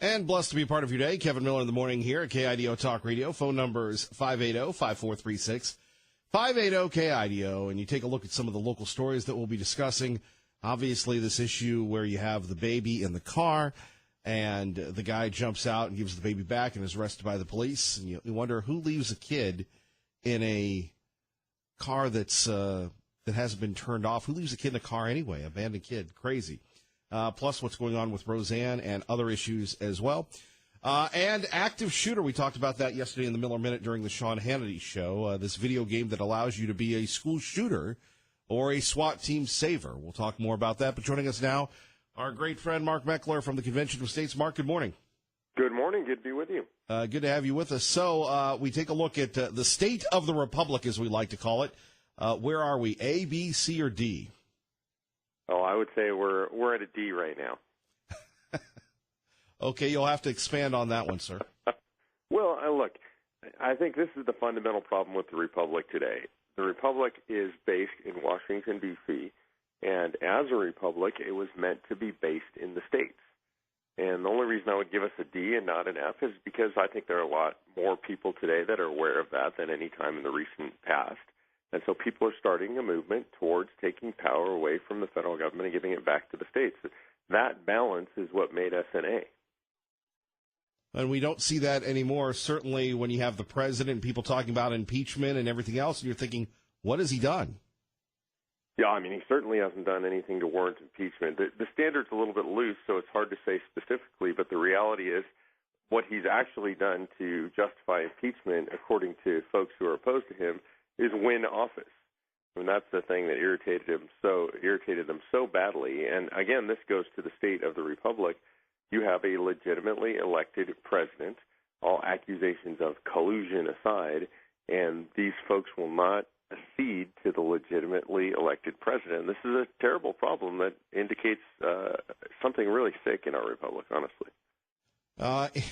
And blessed to be part of your day. Kevin Miller in the morning here at KIDO Talk Radio. Phone number is 580-5436, 580-KIDO. And you take a look at some of the local stories that we'll be discussing. Obviously, this issue where you have the baby in the car and the guy jumps out and gives the baby back and is arrested by the police. And you wonder who leaves a kid in a car that hasn't been turned off. Who leaves a kid in a car anyway? Abandoned kid. Crazy. Plus what's going on with Roseanne and other issues as well. And active shooter, we talked about that yesterday in the Miller Minute during the Sean Hannity show, this video game that allows you to be a school shooter or a SWAT team saver. We'll talk more about that. But joining us now, our great friend Mark Meckler from the Convention of States. Mark, good morning. Good morning. Good to be with you. Good to have you with us. So we take a look at the state of the republic, as we like to call it. Where are we, A, B, C, or D? Oh, I would say we're at a D right now. Okay, you'll have to expand on that one, sir. Well, look, I think this is the fundamental problem with the Republic today. The Republic is based in Washington, D.C., and as a Republic, it was meant to be based in the states. And the only reason I would give us a D and not an F is because I think there are a lot more people today that are aware of that than any time in the recent past. And so people are starting a movement towards taking power away from the federal government and giving it back to the states. That balance is what made us an A. And we don't see that anymore, certainly when you have the president and people talking about impeachment and everything else, and you're thinking, what has he done? Yeah, I mean, he certainly hasn't done anything to warrant impeachment. The standard's a little bit loose, so it's hard to say specifically, but the reality is what he's actually done to justify impeachment, according to folks who are opposed to him, is win office. I mean, that's the thing that irritated them so badly. And again, this goes to the state of the Republic. You have a legitimately elected president, all accusations of collusion aside, and these folks will not accede to the legitimately elected president. This is a terrible problem that indicates something really sick in our republic, honestly.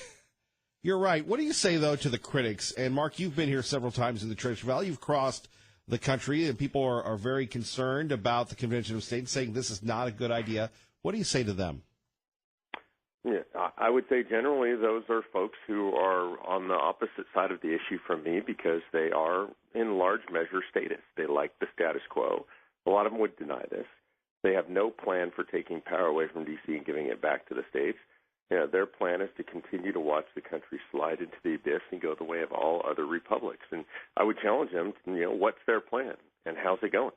You're right. What do you say, though, to the critics? And, Mark, you've been here several times in the Treasure Valley. You've crossed the country, and people are very concerned about the Convention of States, saying this is not a good idea. What do you say to them? Yeah, I would say generally those are folks who are on the opposite side of the issue from me because they are, in large measure, statists. They like the status quo. A lot of them would deny this. They have no plan for taking power away from D.C. and giving it back to the states. Their plan is to continue to watch the country slide into the abyss and go the way of all other republics. And I would challenge them, what's their plan and how's it going?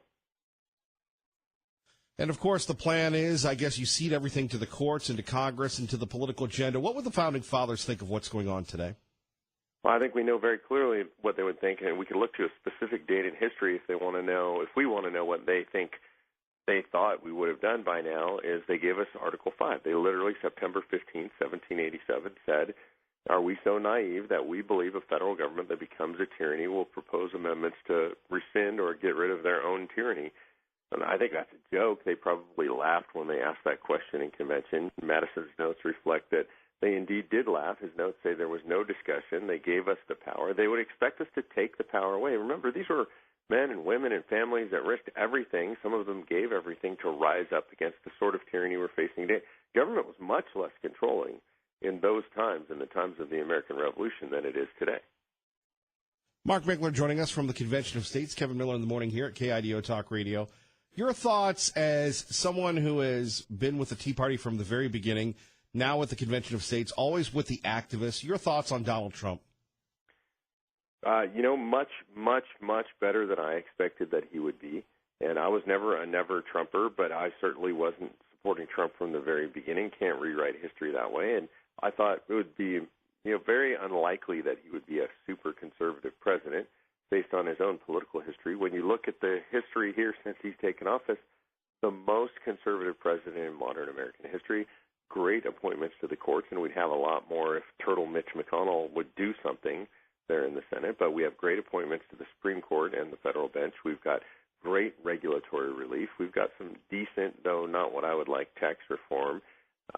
And, of course, the plan is, I guess, you cede everything to the courts and to Congress and to the political agenda. What would the Founding Fathers think of what's going on today? Well, I think we know very clearly what they would think, and we can look to a specific date in history if we want to know what they think they thought we would have done by now, is they gave us Article 5. They literally, September 15, 1787, said, are we so naive that we believe a federal government that becomes a tyranny will propose amendments to rescind or get rid of their own tyranny? And I think that's a joke. They probably laughed when they asked that question in convention. Madison's notes reflect that they indeed did laugh. His notes say there was no discussion. They gave us the power. They would expect us to take the power away. Remember, these were men and women and families that risked everything. Some of them gave everything to rise up against the sort of tyranny we're facing today. Government was much less controlling in those times, in the times of the American Revolution, than it is today. Mark Meckler joining us from the Convention of States. Kevin Miller in the morning here at KIDO Talk Radio. Your thoughts as someone who has been with the Tea Party from the very beginning, now with the Convention of States, always with the activists. Your thoughts on Donald Trump? Much, much, much better than I expected that he would be. And I was never a never-Trumper, but I certainly wasn't supporting Trump from the very beginning. Can't rewrite history that way. And I thought it would be, very unlikely that he would be a super conservative president based on his own political history. When you look at the history here since he's taken office, the most conservative president in modern American history, great appointments to the courts, and we'd have a lot more if Turtle Mitch McConnell would do something there in the Senate. But we have great appointments to the Supreme Court and the federal bench. We've got great regulatory relief. We've got some decent, though not what I would like, tax reform.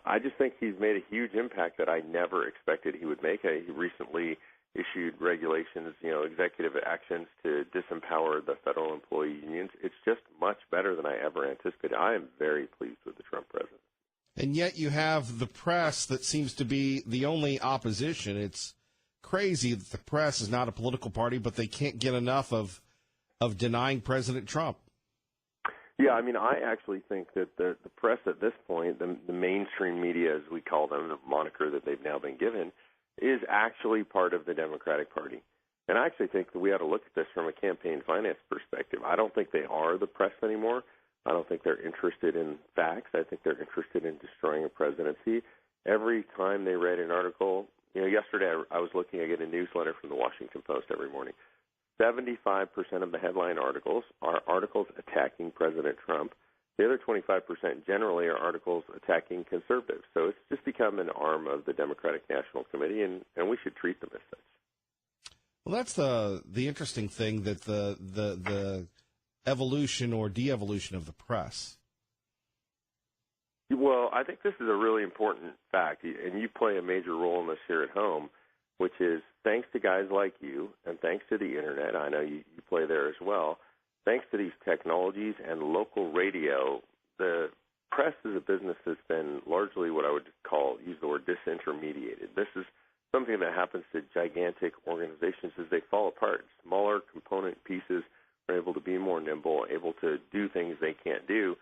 I just think he's made a huge impact that I never expected he would make. He recently issued regulations, executive actions to disempower the federal employee unions. It's just much better than I ever anticipated. I am very pleased with the Trump presidency. And yet you have the press that seems to be the only opposition. It's crazy that the press is not a political party, but they can't get enough of denying President Trump. Yeah, I mean, I actually think that the press at this point, the mainstream media, as we call them, the moniker that they've now been given, is actually part of the Democratic Party. And I actually think that we ought to look at this from a campaign finance perspective. I don't think they are the press anymore. I don't think they're interested in facts. I think they're interested in destroying a presidency. Every time they read an article, yesterday I was looking, I get a newsletter from the Washington Post every morning. 75% of the headline articles are articles attacking President Trump. The other 25% generally are articles attacking conservatives. So it's just become an arm of the Democratic National Committee, and we should treat them as such. Well, that's the interesting thing, that the evolution or de-evolution of the press. Well, I think this is a really important fact, and you play a major role in this here at home, which is thanks to guys like you and thanks to the Internet, I know you play there as well, thanks to these technologies and local radio, the press as a business has been largely what I would use the word disintermediated. This is something that happens to gigantic organizations as they fall apart. Smaller component pieces are able to be more nimble, able to do things they can't do.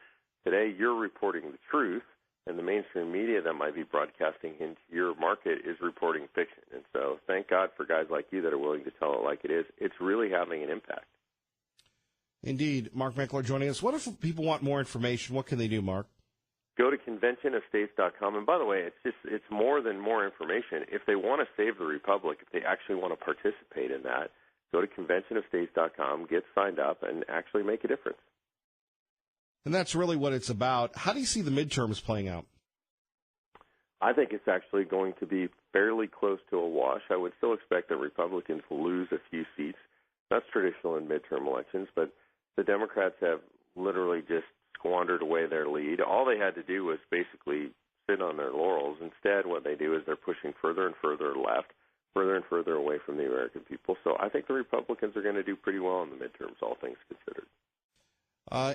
Today, you're reporting the truth, and the mainstream media that might be broadcasting into your market is reporting fiction. And so thank God for guys like you that are willing to tell it like it is. It's really having an impact. Indeed. Mark Meckler joining us. What if people want more information? What can they do, Mark? Go to conventionofstates.com. And by the way, it's more than more information. If they want to save the republic, if they actually want to participate in that, go to conventionofstates.com, get signed up, and actually make a difference. And that's really what it's about. How do you see the midterms playing out? I think it's actually going to be fairly close to a wash. I would still expect that Republicans will lose a few seats. That's traditional in midterm elections, but the Democrats have literally just squandered away their lead. All they had to do was basically sit on their laurels. Instead, what they do is they're pushing further and further left, further and further away from the American people. So I think the Republicans are going to do pretty well in the midterms, all things considered.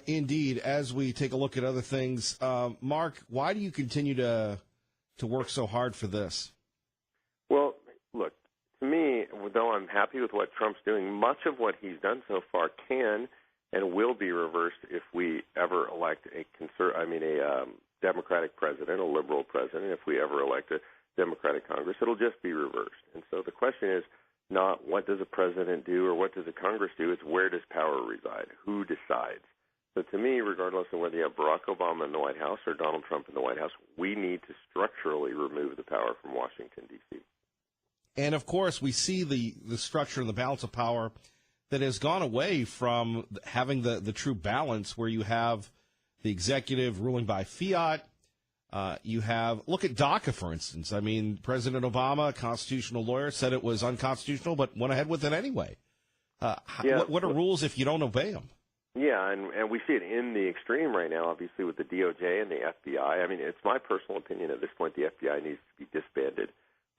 Indeed. As we take a look at other things, Mark, why do you continue to work so hard for this? Well, look, to me, though I'm happy with what Trump's doing, much of what he's done so far can and will be reversed if we ever elect a Democratic president, a liberal president. If we ever elect a Democratic Congress, it'll just be reversed. And so the question is not what does a president do or what does a Congress do, it's where does power reside, who decides. So to me, regardless of whether you have Barack Obama in the White House or Donald Trump in the White House, we need to structurally remove the power from Washington, D.C. And, of course, we see the structure and the balance of power that has gone away from having the true balance where you have the executive ruling by fiat. Look at DACA, for instance. I mean, President Obama, a constitutional lawyer, said it was unconstitutional, but went ahead with it anyway. What are rules if you don't obey them? Yeah, and we see it in the extreme right now, obviously, with the DOJ and the FBI. I mean, it's my personal opinion at this point the FBI needs to be disbanded.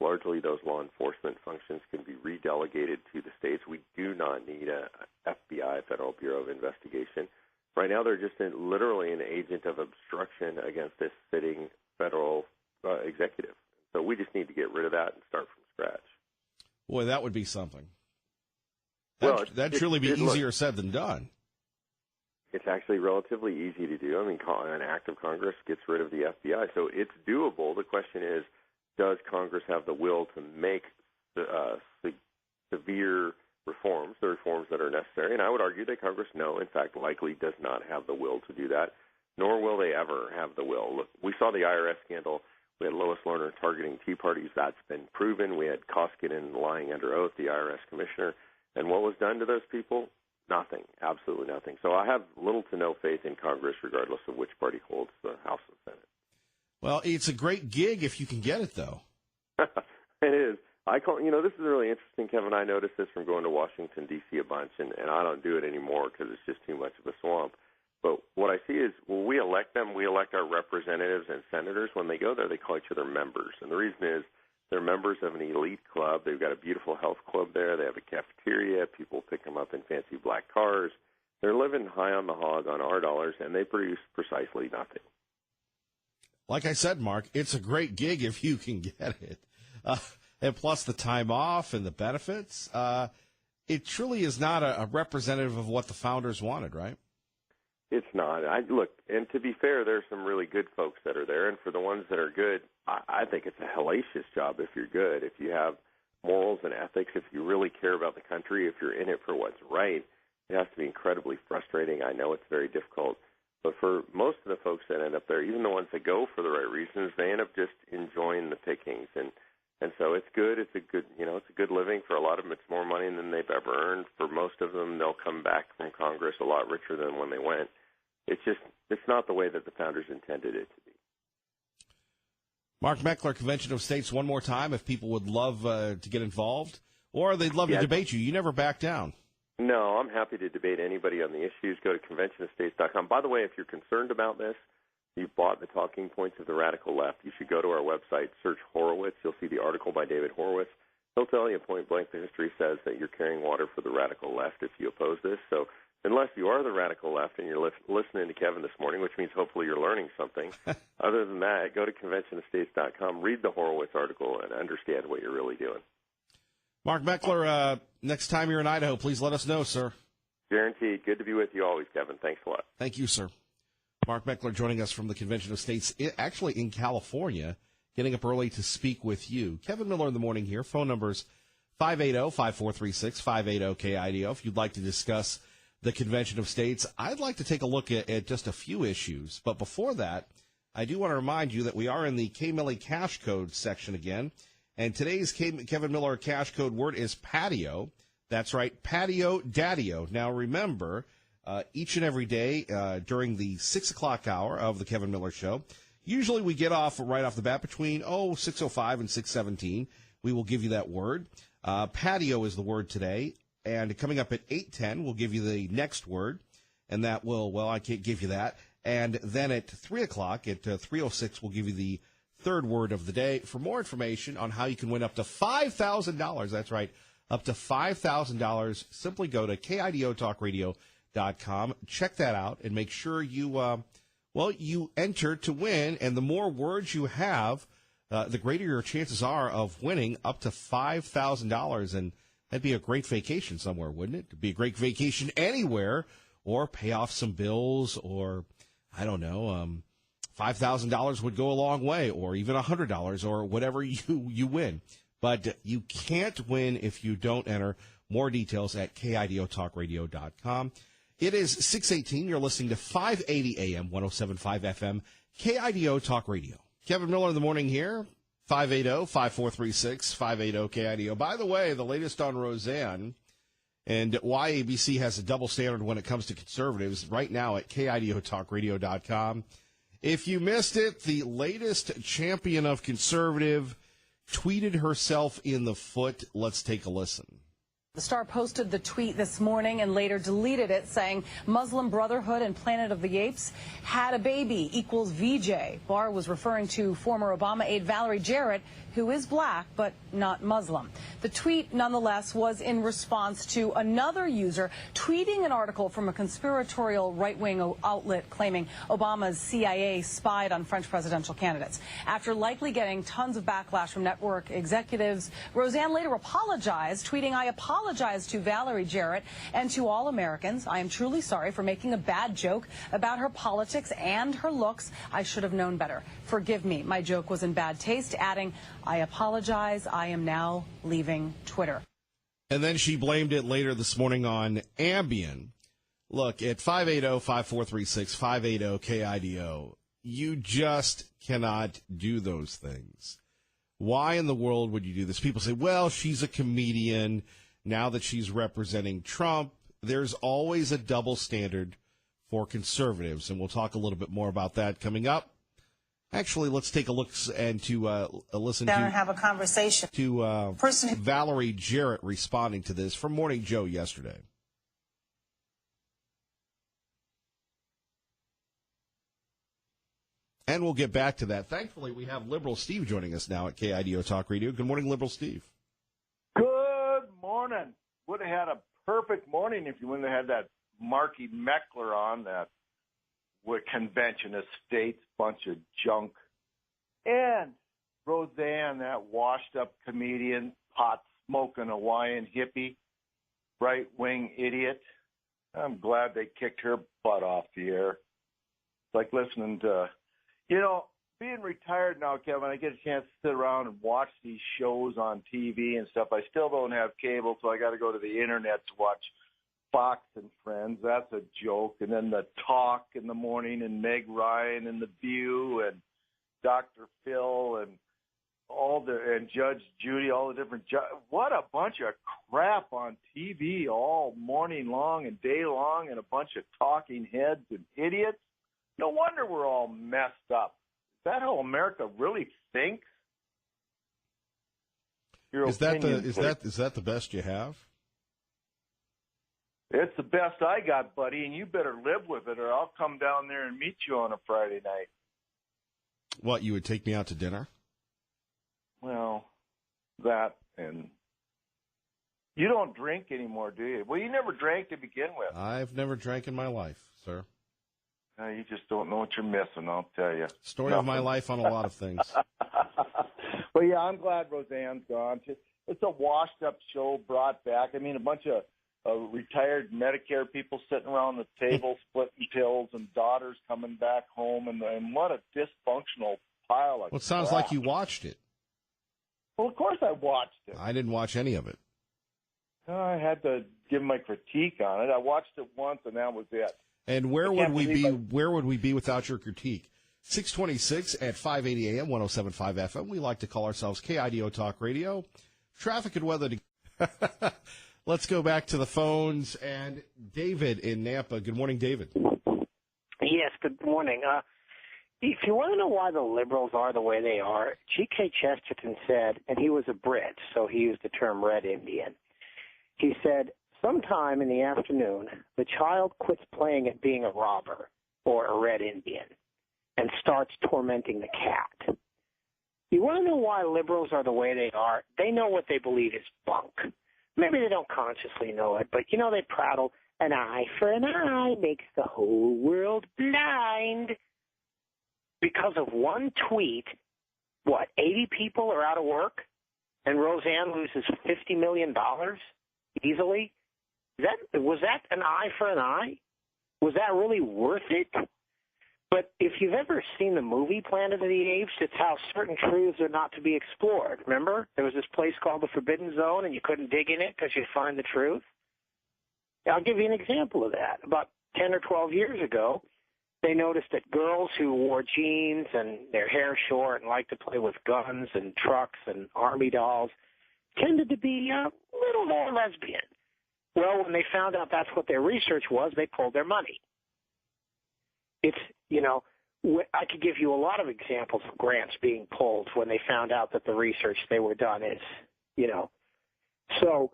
Largely, those law enforcement functions can be redelegated to the states. We do not need a FBI, Federal Bureau of Investigation. Right now, they're just literally an agent of obstruction against this sitting federal executive. So we just need to get rid of that and start from scratch. Boy, that would be something. That'd truly be easier said than done. It's actually relatively easy to do. I mean, an act of Congress gets rid of the FBI, so it's doable. The question is, does Congress have the will to make severe reforms, the reforms that are necessary? And I would argue that Congress, in fact, likely does not have the will to do that, nor will they ever have the will. Look, we saw the IRS scandal. We had Lois Lerner targeting Tea Parties. That's been proven. We had Koskinen lying under oath, the IRS commissioner. And what was done to those people? Nothing, absolutely nothing. So I have little to no faith in Congress, regardless of which party holds the House and Senate. Well, it's a great gig if you can get it, though. It is. This is really interesting, Kevin. I noticed this from going to Washington, D.C. a bunch, and I don't do it anymore because it's just too much of a swamp. But what I see is when we elect them, we elect our representatives and senators. When they go there, they call each other members. And the reason is they're members of an elite club. They've got a beautiful health club there. They have a cafeteria. People pick them up in fancy black cars. They're living high on the hog on our dollars, and they produce precisely nothing. like I said, Mark, it's a great gig if you can get it. And plus the time off and the benefits. It truly is not a representative of what the founders wanted, right? It's not. Look, and to be fair, there's some really good folks that are there, and for the ones that are good, I think it's a hellacious job if you're good, if you have morals and ethics, if you really care about the country, if you're in it for what's right. It has to be incredibly frustrating. I know it's very difficult, but for most of the folks that end up there, even the ones that go for the right reasons, they end up just enjoying the pickings, and so it's good. It's a good, it's a good living. For a lot of them, it's more money than they've ever earned. For most of them, they'll come back from Congress a lot richer than when they went. It's not the way that the founders intended it to be. Mark Meckler, Convention of States, one more time, if people would love to get involved, or they'd love to debate you. You never back down. No, I'm happy to debate anybody on the issues. Go to conventionofstates.com. By the way, if you're concerned about this, you've bought the talking points of the radical left, you should go to our website, search Horowitz. You'll see the article by David Horowitz. He'll tell you point blank the history says that you're carrying water for the radical left if you oppose this. So unless you are the radical left and you're listening to Kevin this morning, which means hopefully you're learning something, other than that, go to conventionofstates.com, read the Horowitz article, and understand what you're really doing. Mark Meckler, next time you're in Idaho, please let us know, sir. Guaranteed. Good to be with you always, Kevin. Thanks a lot. Thank you, sir. Mark Meckler joining us from the Convention of States, actually in California, getting up early to speak with you. Kevin Miller in the morning here. Phone numbers 580-5436, 580-KIDO. If you'd like to discuss the Convention of States, I'd like to take a look at just a few issues. But before that, I do want to remind you that we are in the K-Millie Cash Code section again. And today's Kevin Miller cash code word is patio. That's right, patio daddio. Now remember, each and every day during the 6 o'clock hour of the Kevin Miller Show, usually we get off right off the bat between 6:05 and 6:17. We will give you that word. Patio is the word today. And coming up at 8:10, we'll give you the next word. And that will, I can't give you that. And then at 3 o'clock, at 3:06, we'll give you the third word of the day. For more information on how you can win up to $5,000, that's right, up to $5,000, simply go to KIDOTalkRadio.com. Check that out and make sure you enter to win. And the more words you have, the greater your chances are of winning up to $5,000. And that'd be a great vacation somewhere, wouldn't it? It'd be a great vacation anywhere, or pay off some bills, or, I don't know, $5,000 would go a long way, or even $100, or whatever you win. But you can't win if you don't enter. More details at KIDOTalkRadio.com. It is 6:18. You're listening to 580 AM, 107.5 FM, KIDO Talk Radio. Kevin Miller in the morning here, 580-5436, 580-KIDO. By the way, the latest on Roseanne and why ABC has a double standard when it comes to conservatives right now at KIDOTalkRadio.com. If you missed it, the latest champion of conservative tweeted herself in the foot. Let's take a listen. The Star posted the tweet this morning and later deleted it, saying Muslim Brotherhood and Planet of the Apes had a baby equals VJ. Barr was referring to former Obama aide Valerie Jarrett, who is black but not Muslim. The tweet, nonetheless, was in response to another user tweeting an article from a conspiratorial right-wing outlet claiming Obama's CIA spied on French presidential candidates. After likely getting tons of backlash from network executives, Roseanne later apologized, tweeting, "I apologize to Valerie Jarrett and to all Americans. I am truly sorry for making a bad joke about her politics and her looks. I should have known better. Forgive me. My joke was in bad taste," adding, "I apologize. I am now leaving Twitter." And then she blamed it later this morning on Ambien. Look, at 580-5436, 580-KIDO, you just cannot do those things. Why in the world would you do this? People say, well, she's a comedian. Now that she's representing Trump, there's always a double standard for conservatives. And we'll talk a little bit more about that coming up. Actually, let's take a look and to listen down to and have a conversation to Valerie Jarrett responding to this from Morning Joe yesterday. And we'll get back to that. Thankfully, we have Liberal Steve joining us now at KIDO Talk Radio. Good morning, Liberal Steve. Good morning. Would have had a perfect morning if you wouldn't have had that Marky Meckler on, that convention of states, bunch of junk. And Roseanne, that washed-up comedian, pot-smoking Hawaiian hippie, right-wing idiot. I'm glad they kicked her butt off the air. It's like listening to, being retired now, Kevin, I get a chance to sit around and watch these shows on TV and stuff. I still don't have cable, so I got to go to the internet to watch Fox and Friends. That's a joke. And then the Talk in the morning and Meg Ryan and The View and Dr. Phil and and Judge Judy, all the different what a bunch of crap on TV all morning long and day long, and a bunch of talking heads and idiots. No wonder we're all messed up. Is that how America really thinks? Is that the best you have? It's the best I got, buddy, and you better live with it, or I'll come down there and meet you on a Friday night. What, you would take me out to dinner? Well, that, and you don't drink anymore, do you? Well, you never drank to begin with. I've never drank in my life, sir. You just don't know what you're missing, I'll tell you. Story of my life on a lot of things. Well, yeah, I'm glad Roseanne's gone. It's a washed-up show brought back. I mean, a bunch of retired Medicare people sitting around the table splitting pills, and daughters coming back home, and what a dysfunctional pile of Well, it sounds crap. like you watched it. Well, of course I watched it. I didn't watch any of it. I had to give my critique on it. I watched it once, and that was it. And where would we be? Where would we be without your critique? 626 at 580 AM, 107.5 FM. We like to call ourselves KIDO Talk Radio. Traffic and weather. Let's go back to the phones. And David in Nampa. Good morning, David. Yes, good morning. If you want to know why the liberals are the way they are, G.K. Chesterton said, and he was a Brit, so he used the term Red Indian. He said, sometime in the afternoon, the child quits playing at being a robber or a Red Indian and starts tormenting the cat. You want to know why liberals are the way they are? They know what they believe is bunk. Maybe they don't consciously know it, but, they prattle, an eye for an eye makes the whole world blind. Because of one tweet, 80 people are out of work, and Roseanne loses $50 million easily? Was that an eye for an eye? Was that really worth it? But if you've ever seen the movie Planet of the Apes, it's how certain truths are not to be explored. Remember? There was this place called the Forbidden Zone, and you couldn't dig in it because you'd find the truth. I'll give you an example of that. About 10 or 12 years ago, they noticed that girls who wore jeans and their hair short and liked to play with guns and trucks and army dolls tended to be a little more lesbian. Well, when they found out that's what their research was, they pulled their money. It's, I could give you a lot of examples of grants being pulled when they found out that the research they were done is, So,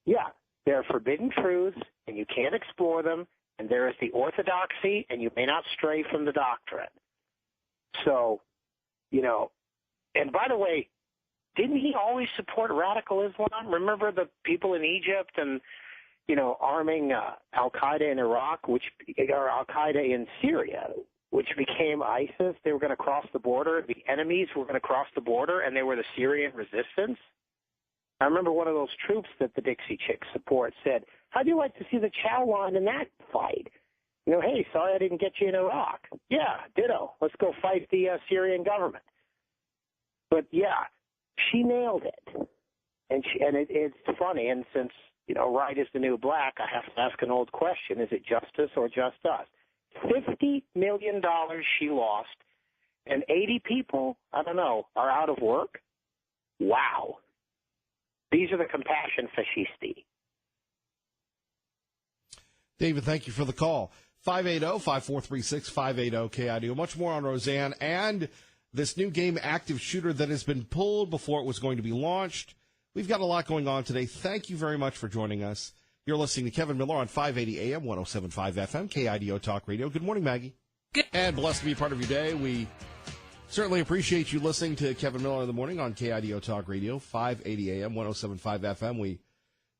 yeah, there are forbidden truths, and you can't explore them. And there is the orthodoxy, and you may not stray from the doctrine. So, and by the way, didn't he always support radical Islam? Remember the people in Egypt and, arming Al-Qaeda in Iraq, or Al-Qaeda in Syria, which became ISIS? They were going to cross the border. The enemies were going to cross the border, and they were the Syrian resistance. I remember one of those troops that the Dixie Chicks support said, how'd you like to see the chow line in that fight? Hey, sorry I didn't get you in Iraq. Yeah, ditto. Let's go fight the Syrian government. But, yeah, she nailed it. And it's funny, and since, right is the new black, I have to ask an old question. Is it justice or just us? $50 million she lost, and 80 people, I don't know, are out of work? Wow. These are the compassion fascisti. David, thank you for the call. 580-5436, 580-KIDO. Much more on Roseanne and this new game, Active Shooter, that has been pulled before it was going to be launched. We've got a lot going on today. Thank you very much for joining us. You're listening to Kevin Miller on 580 AM, 107.5 FM, KIDO Talk Radio. Good morning, Maggie. Good. And blessed to be part of your day. We certainly appreciate you listening to Kevin Miller in the morning on KIDO Talk Radio, 580 AM, 107.5 FM. We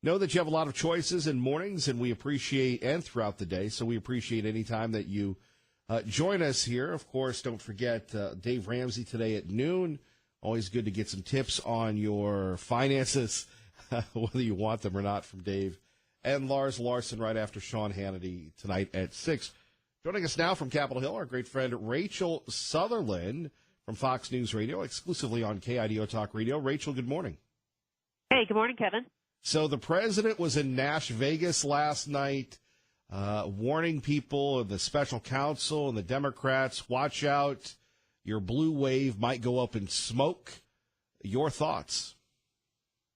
know that you have a lot of choices in mornings, and we appreciate, and throughout the day, so we appreciate any time that you Join us here. Of course, don't forget Dave Ramsey today at noon. Always good to get some tips on your finances, whether you want them or not, from Dave. And Lars Larson right after Sean Hannity tonight at 6. Joining us now from Capitol Hill, our great friend Rachel Sutherland from Fox News Radio, exclusively on KIDO Talk Radio. Rachel, good morning. Hey, good morning, Kevin. So the president was in Nash Vegas last night, warning people, the special counsel and the Democrats, watch out, your blue wave might go up in smoke. Your thoughts?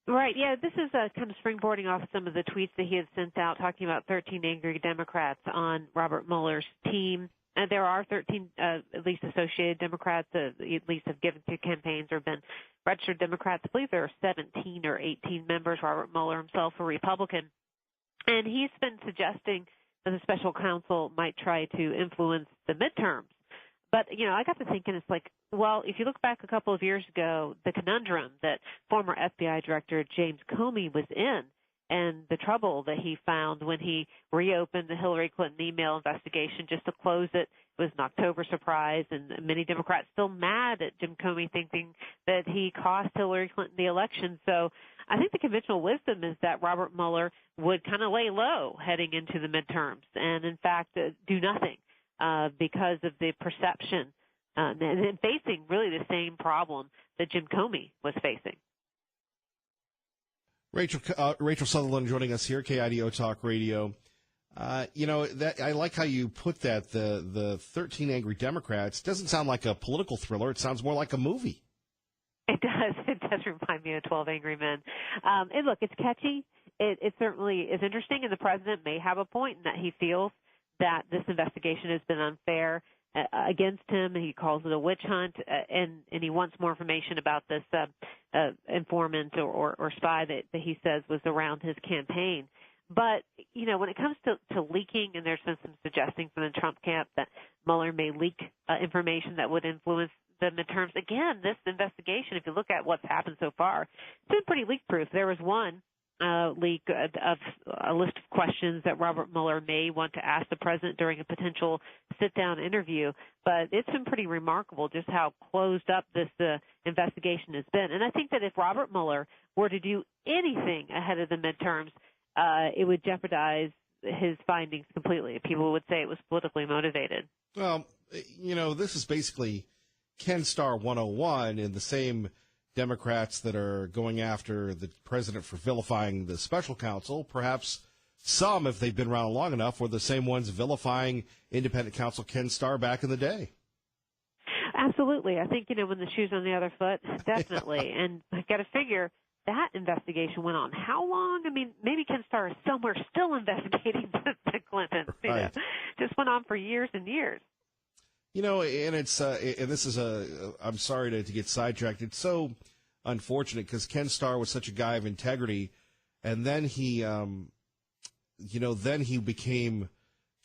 Right, yeah, this is kind of springboarding off some of the tweets that he had sent out talking about 13 angry Democrats on Robert Mueller's team. And there are 13, at least associated Democrats, at least have given to campaigns or been registered Democrats. I believe there are 17 or 18 members. Robert Mueller himself, a Republican. And he's been suggesting that the special counsel might try to influence the midterms. But, I got to thinking, it's like, well, if you look back a couple of years ago, the conundrum that former FBI Director James Comey was in and the trouble that he found when he reopened the Hillary Clinton email investigation just to close it. It was an October surprise, and many Democrats still mad at Jim Comey, thinking that he cost Hillary Clinton the election. So I think the conventional wisdom is that Robert Mueller would kind of lay low heading into the midterms and, in fact, do nothing. Because of the perception and facing really the same problem that Jim Comey was facing. Rachel Sutherland joining us here, KIDO Talk Radio. That I like how you put that. The 13 Angry Democrats doesn't sound like a political thriller. It sounds more like a movie. It does. It does remind me of 12 Angry Men. And look, it's catchy. It certainly is interesting, and the president may have a point in that he feels that this investigation has been unfair against him. He calls it a witch hunt, and he wants more information about this informant or spy that he says was around his campaign. But, when it comes to leaking, and there's been some suggesting from the Trump camp that Mueller may leak information that would influence the midterms. Again, this investigation, if you look at what's happened so far, it's been pretty leak-proof. There was one leak of a list of questions that Robert Mueller may want to ask the president during a potential sit-down interview. But it's been pretty remarkable just how closed up this investigation has been. And I think that if Robert Mueller were to do anything ahead of the midterms, it would jeopardize his findings completely. People would say it was politically motivated. Well, this is basically Ken Starr 101 in the same Democrats that are going after the president for vilifying the special counsel. Perhaps some, if they've been around long enough, were the same ones vilifying independent counsel Ken Starr back in the day. Absolutely. I think, when the shoe's on the other foot, definitely. And I've got to figure that investigation went on how long? I mean, maybe Ken Starr is somewhere still investigating the Clintons. Right. Just went on for years and years. And it's and this is I'm sorry to get sidetracked. It's so unfortunate because Ken Starr was such a guy of integrity, and then he, then he became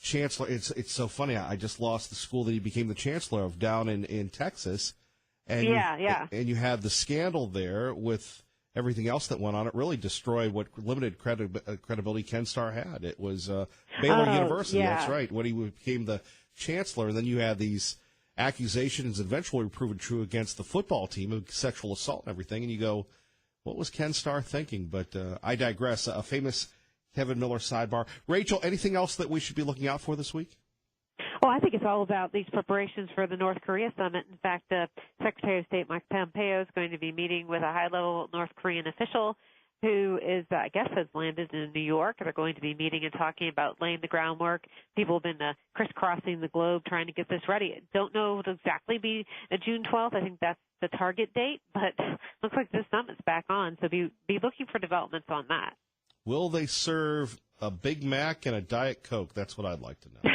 chancellor. It's so funny. I just lost the school that he became the chancellor of down in Texas, and and you had the scandal there with everything else that went on. It really destroyed what limited credibility Ken Starr had. It was Baylor University. Yeah. That's right. When he became the chancellor, and then you had these accusations eventually proven true against the football team of sexual assault and everything, and you go, what was Ken Starr thinking? But I digress. A famous Kevin Miller sidebar. Rachel, anything else that we should be looking out for this week? Well, I think it's all about these preparations for the North Korea summit. In fact, Secretary of State Mike Pompeo is going to be meeting with a high-level North Korean official who is, I guess, has landed in New York. They're going to be meeting and talking about laying the groundwork. People have been crisscrossing the globe trying to get this ready. Don't know if it'll exactly be June 12th. I think that's the target date, but looks like this summit's back on, so be looking for developments on that. Will they serve a Big Mac and a Diet Coke? That's what I'd like to know.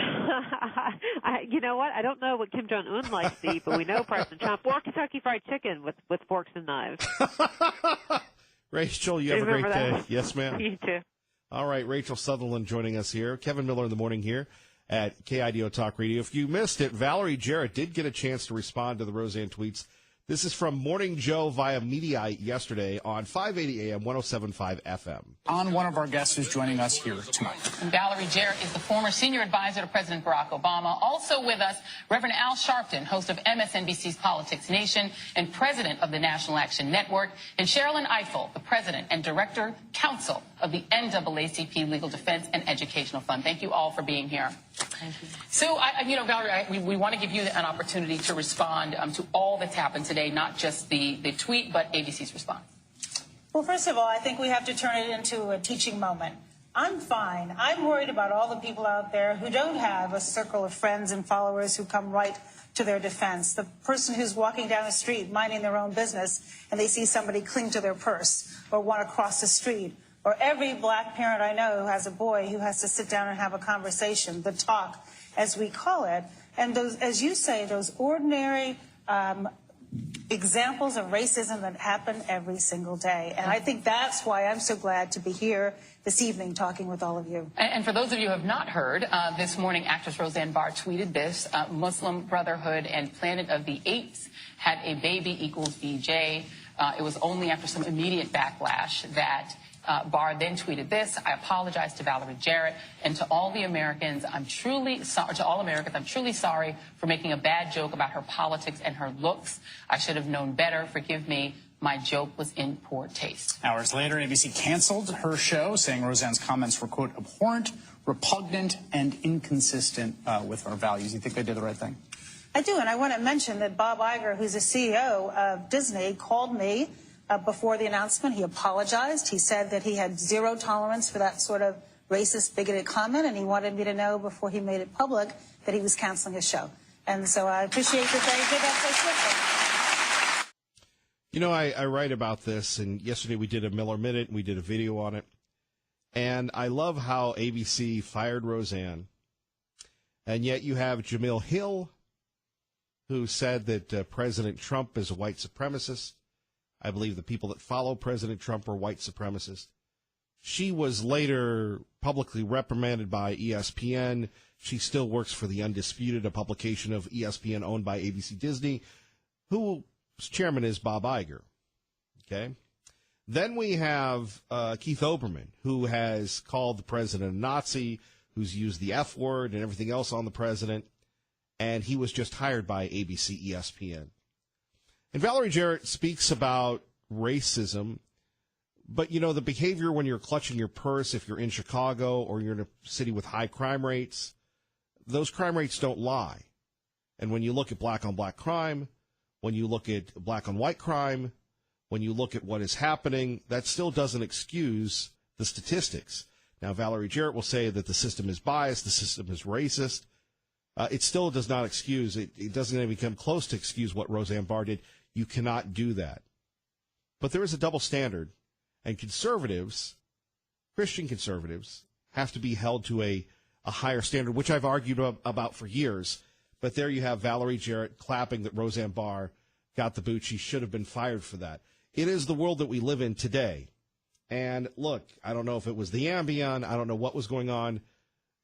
You know what? I don't know what Kim Jong-un likes to eat, but we know President Trump or Kentucky Fried Chicken with forks and knives. Rachel, you have a great day. That? Yes, ma'am. You too. All right, Rachel Sutherland joining us here. Kevin Miller in the morning here at KIDO Talk Radio. If you missed it, Valerie Jarrett did get a chance to respond to the Roseanne tweets This is from Morning Joe via Mediaite yesterday on 580 AM, 107.5 FM. On one of our guests who's joining us here tonight. And Valerie Jarrett is the former senior advisor to President Barack Obama. Also with us, Reverend Al Sharpton, host of MSNBC's Politics Nation and president of the National Action Network, and Sherilyn Ifill, the president and director counsel of the NAACP Legal Defense and Educational Fund. Thank you all for being here. Thank you. So, Valerie, we want to give you an opportunity to respond to all that's happened today, not just the tweet, but ABC's response. Well, first of all, I think we have to turn it into a teaching moment. I'm fine. I'm worried about all the people out there who don't have a circle of friends and followers who come right to their defense. The person who's walking down the street minding their own business and they see somebody cling to their purse or want to cross the street. Or every black parent I know who has a boy who has to sit down and have a conversation, the talk, as we call it. And those, as you say, those ordinary examples of racism that happen every single day. And I think that's why I'm so glad to be here this evening talking with all of you. And for those of you who have not heard, this morning actress Roseanne Barr tweeted this: Muslim Brotherhood and Planet of the Apes had a baby equals VJ. It was only after some immediate backlash that Barr then tweeted this: I apologize to Valerie Jarrett and to all the Americans. I'm truly sorry for making a bad joke about her politics and her looks. I should have known better. Forgive me. My joke was in poor taste. Hours later, ABC canceled her show, saying Roseanne's comments were, quote, abhorrent, repugnant, and inconsistent with our values. You think they did the right thing? I do, and I want to mention that Bob Iger, who's the CEO of Disney, called me before the announcement. He apologized. He said that he had zero tolerance for that sort of racist, bigoted comment, and he wanted me to know before he made it public that he was canceling his show. And so I appreciate that they did that so quickly. You know, I write about this, and yesterday we did a Miller Minute, and we did a video on it. And I love how ABC fired Roseanne. And yet you have Jamil Hill, who said that President Trump is a white supremacist. I believe the people that follow President Trump are white supremacists. She was later publicly reprimanded by ESPN. She still works for The Undisputed, a publication of ESPN owned by ABC Disney, whose chairman is Bob Iger. Okay. Then we have Keith Olbermann, who has called the president a Nazi, who's used the F word and everything else on the president, and he was just hired by ABC ESPN. And Valerie Jarrett speaks about racism, but, you know, the behavior when you're clutching your purse, if you're in Chicago or you're in a city with high crime rates, those crime rates don't lie. And when you look at black-on-black crime, when you look at black-on-white crime, when you look at what is happening, that still doesn't excuse the statistics. Now, Valerie Jarrett will say that the system is biased, the system is racist. It still does not excuse, it doesn't even come close to excuse what Roseanne Barr did. You cannot do that. But there is a double standard, and conservatives, Christian conservatives, have to be held to a higher standard, which I've argued about for years. But there you have Valerie Jarrett clapping that Roseanne Barr got the boot. She should have been fired for that. It is the world that we live in today. And look, I don't know if it was the Ambien. I don't know what was going on.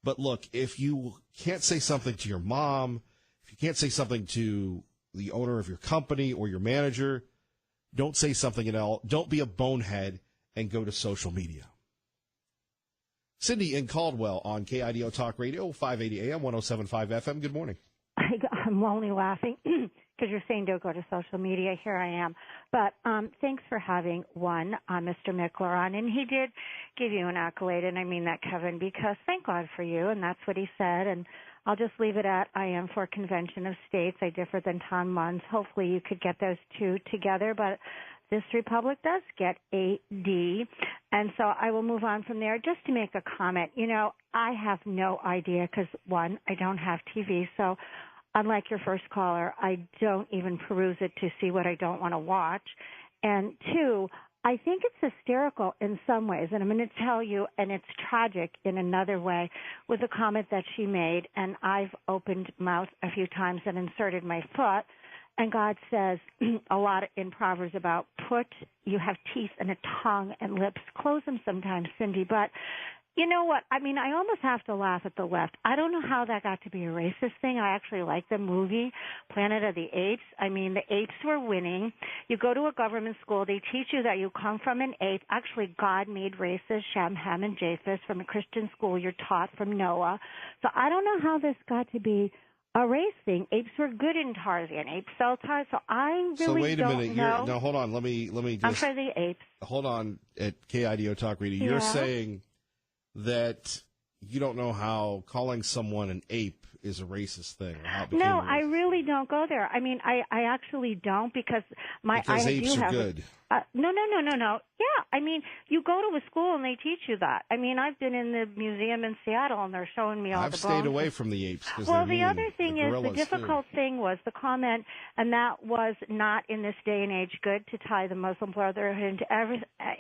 But look, if you can't say something to your mom, if you can't say something to the owner of your company or your manager, don't say something at all. Don't be a bonehead and go to social media. Cindy in Caldwell on KIDO Talk Radio, 580 AM, 107.5 FM. Good morning. I'm only laughing because you're saying don't go to social media. Here I am. But thanks for having Mr. Mickler on. And he did give you an accolade, and I mean that, Kevin, because thank God for you, and that's what he said. And I'll just leave it at I am for Convention of States. I differ than Tom Munz. Hopefully you could get those two together. But this republic does get a D. And so I will move on from there just to make a comment. You know, I have no idea because, one, I don't have TV. So unlike your first caller, I don't even peruse it to see what I don't want to watch. And two, I think it's hysterical in some ways, and I'm going to tell you, and it's tragic in another way, with a comment that she made, and I've opened mouth a few times and inserted my foot, And God says a lot in Proverbs about you have teeth and a tongue and lips. Close them sometimes, Cindy. But you know what? I mean, I almost have to laugh at the left. I don't know how that got to be a racist thing. I actually like the movie Planet of the Apes. I mean, the apes were winning. You go to a government school. They teach you that you come from an ape. Actually, God made races, Shem, Ham, and Japheth. From a Christian school, you're taught from Noah. So I don't know how this got to be a race thing. Apes were good in Tarzan. Apes sell Tarzan. So I really so wait a minute. know. No, hold on. Let me just. I'm for the apes. Hold on. At KIDO Talk Radio, you're saying that you don't know how calling someone an ape is a racist thing. Or how it became No, a I really don't go there. I mean, I actually don't because because apes are good. No. Yeah, I mean, you go to a school and they teach you that. I mean, I've been in the museum in Seattle and they're showing me all the bones. I've stayed away from the apes. Well, the other thing is the difficult thing was the comment, and that was not in this day and age good to tie the Muslim Brotherhood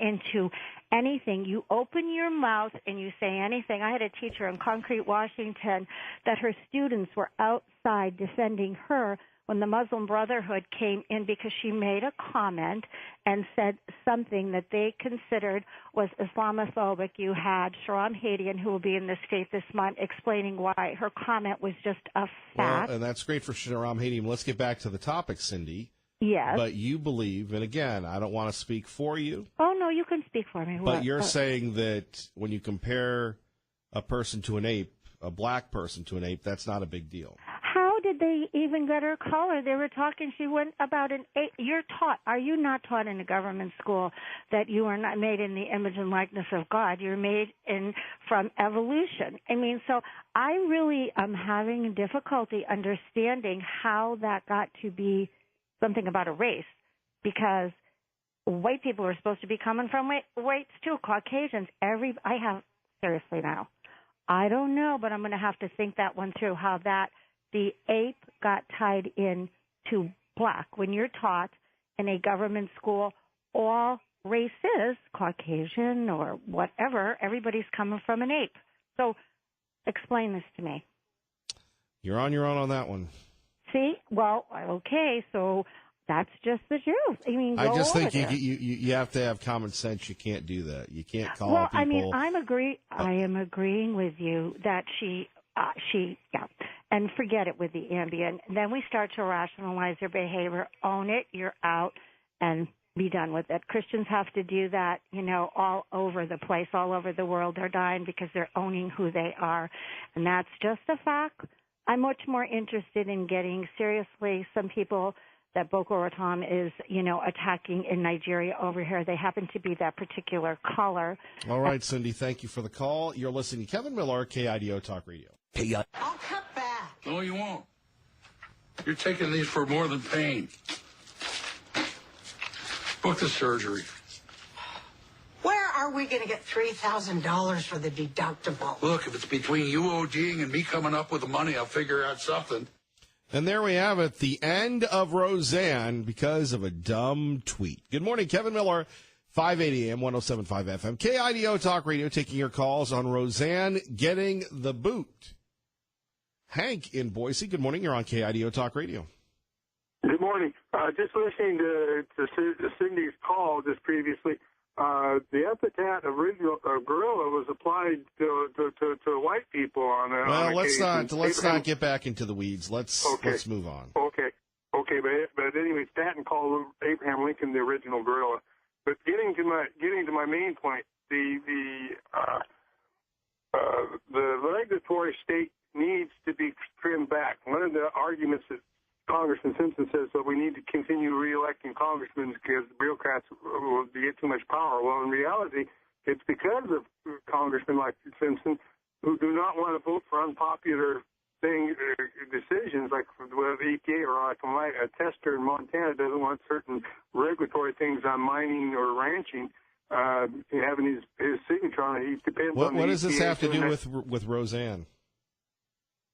into anything. You open your mouth and you say anything. I had a teacher in Concrete, Washington, that her students were outside defending her when the Muslim Brotherhood came in because she made a comment and said something that they considered was Islamophobic. You had Shahram Hadian, who will be in the state this month, explaining why her comment was just a fact. Well, and that's great for Shahram Hadian. Let's get back to the topic, Cindy. Yes. But you believe, and again, I don't want to speak for you. Oh, no, you can speak for me. But you're saying that when you compare a person to an ape, a black person to an ape, that's not a big deal. How did they even get her color? They were talking, she went about an ape. Are you not taught in a government school that you are not made in the image and likeness of God? You're made from evolution. I mean, so I really am having difficulty understanding how that got to be something about a race, because white people are supposed to be coming from whites too, Caucasians. Seriously now, I don't know, but I'm going to have to think that one through, how the ape got tied in to black. When you're taught in a government school, all races, Caucasian or whatever, everybody's coming from an ape. So explain this to me. You're on your own on that one. See? Well, okay, so that's just the truth. I mean, I just think you have to have common sense. You can't do that. You can't call people. Well, I mean, I am agreeing with you that she, and forget it with the Ambien. Then we start to rationalize their behavior, own it, you're out, and be done with it. Christians have to do that, all over the place, all over the world. They're dying because they're owning who they are, and that's just a fact. I'm much more interested in getting seriously some people that Boko Haram is, attacking in Nigeria over here. They happen to be that particular color. All right, Cindy, thank you for the call. You're listening to Kevin Miller, KIDO Talk Radio. I'll cut back. No, you won't. You're taking these for more than pain. Book the surgery. Where are we going to get $3,000 for the deductible? Look, if it's between you OGing and me coming up with the money, I'll figure out something. And there we have it, the end of Roseanne because of a dumb tweet. Good morning, Kevin Miller, 580 AM, 107.5 FM. KIDO Talk Radio, taking your calls on Roseanne getting the boot. Hank in Boise, good morning. You're on KIDO Talk Radio. Good morning. Just listening to Cindy's call just previously, the epithet of gorilla was applied to white people on. Well, let's not get back into the weeds. Let's move on. Okay, but anyway, Stanton called Abraham Lincoln the original gorilla. But getting to my main point, the regulatory state needs to be trimmed back. One of the arguments that Congressman Simpson says that we need to continue reelecting congressmen because the bureaucrats will get too much power. Well, in reality, it's because of congressmen like Simpson who do not want to vote for unpopular decisions, like with EPA or like a tester in Montana doesn't want certain regulatory things on mining or ranching having his signature on it. He depends on what does this have to do with Roseanne?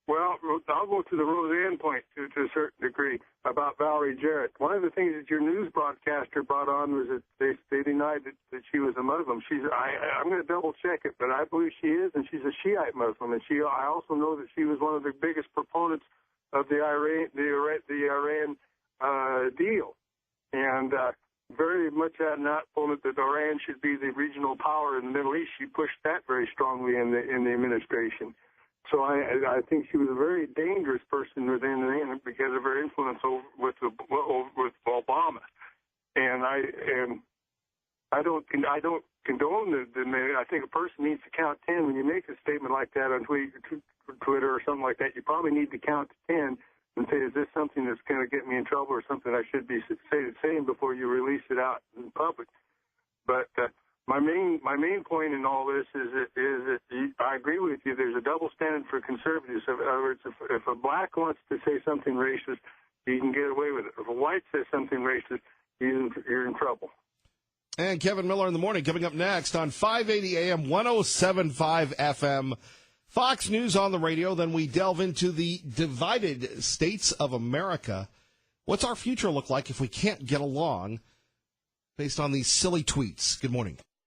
Well, I'll go to the Roseanne point to a certain degree about Valerie Jarrett. One of the things that your news broadcaster brought on was that they denied that she was a Muslim. I'm going to double check it, but I believe she is, and she's a Shiite Muslim. And I also know that she was one of the biggest proponents of the Iran deal. And very much not that Iran should be the regional power in the Middle East. She pushed that very strongly in the administration. So I think she was a very dangerous person within because of her influence with Obama. And I don't condone the. I think a person needs to count 10 when you make a statement like that on Twitter or something like that. You probably need to count to 10 and say, is this something that's going to get me in trouble or something I should be saying before you release it out in public? But my main point in all this is that I agree with you. There's a double standard for conservatives. In other words, if a black wants to say something racist, he can get away with it. If a white says something racist, you're in trouble. And Kevin Miller in the morning coming up next on 580 AM, 107.5 FM. Fox News on the radio. Then we delve into the divided states of America. What's our future look like if we can't get along based on these silly tweets? Good morning.